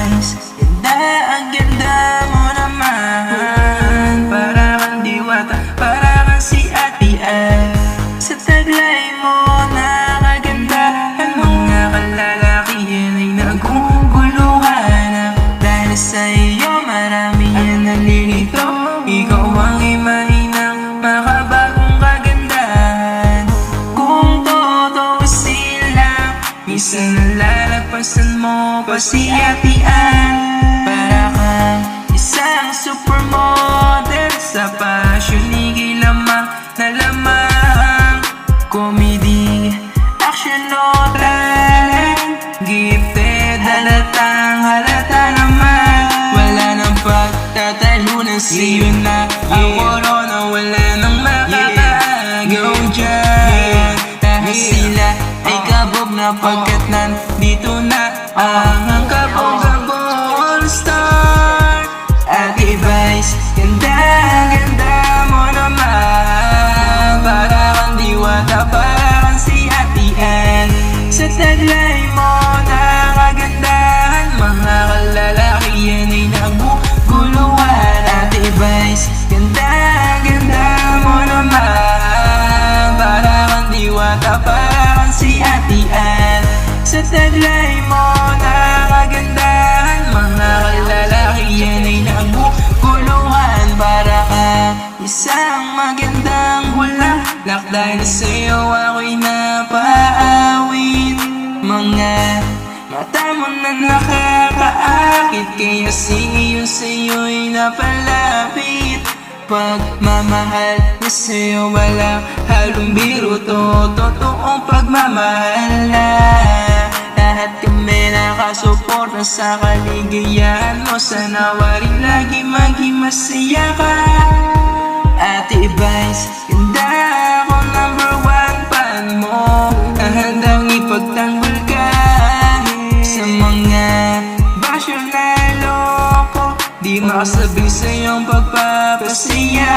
Vice, ang ganda mo naman. Para kang diwata, para kang si Ate Ann. Sa taglay mo nakagandahan, mga kalalakihan ay naguguluhan. Dahil sa iyo marami yan nalilito. Ikaw ang imahinang makabagong kagandahan. Kung totoo sila, minsan nalalagpasan mo pa si Ate Ann. Para kang isang supermodel sa pasyonig lamang na lamang. Comedy, action o talent, gifted, halatang halata naman. Wala nang pagtatalunan sa'yo na awaro na wala nang makakaagaw dyan. Dahil sila ay kabog na pagkat nandito na ang kabog-kabog all-star. Ate Vice, ganda mo naman. Para kang diwata, para kang si Ate Ann. Sa taglay mo nakagandahan, mga kalalakihan ay naguguluhan. Ate Vice, ganda mo naman. Para kang diwata, para kang si Ate Ann. Sa taglay mo nakagandahan, mga kalalakihan ay naguguluhan. Para kang isang magandang bulaklak, dahil sa'yo ako'y napaawit. Mga mata mo na nakakaakit, kaya sa'yo'y napalapit. Pagmamahal na sa'yo walang halong biro, totoong pagmamahal na. Lahat kami nakasuporta sa kaligayahan mo. Sana rin lagi maging masaya ka. Ate Vice, ganda ako, number one fan mo. Handang ipagtanggol ka sa mga basyo na loko. Di makasabi sa iyong pagpapasaya.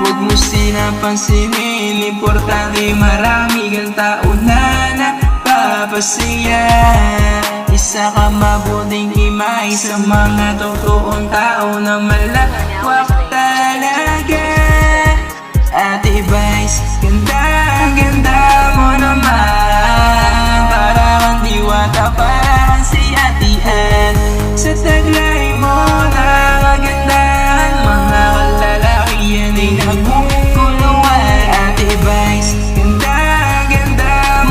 Huwag mo sinapansinin, importante marami kang tao na napapasaya. Isa ka mabuting imahe sa mga totoong tao na malawak talaga. Ate Vice, ganda mo naman. Para kang diwata, para kang si Ate Ann. Sa taglay mo nakagandahan, mga kalalakihan ay naguguluhan. Ate Vice, ganda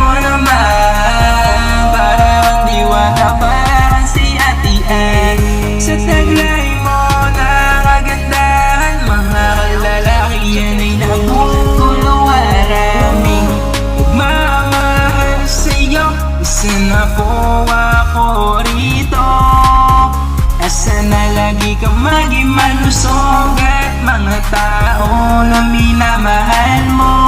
mo naman. Para kang diwata, para kang si Ate Ann. Sa taglay mo nakagandahan, mga kalalakihan ay naguguluhan. Maraming magmamahal sa'yo, isa na po ako rito. Asa na lagi ka maging malusog at mga tao na minamahal mo.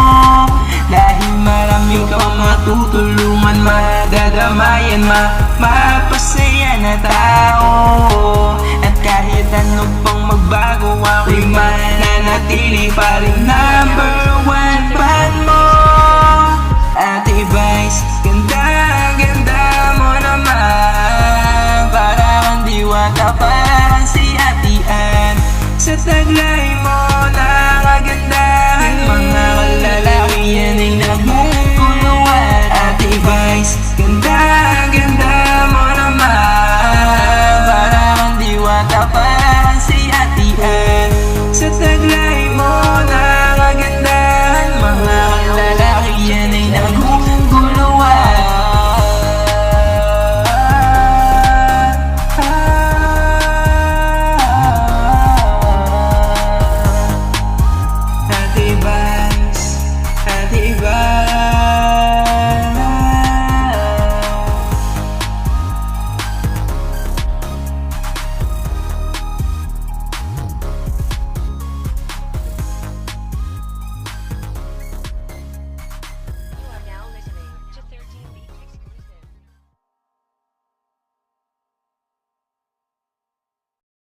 Dahil marami kang matutulungan, madadamayan, mapapasaya na tao. At kahit ano pang magbago, ako'y mananatili pa rin number one fan mo. Ate Vice, ganda mo naman. Para kang diwata, para kang si Ate Ann. Sa taglay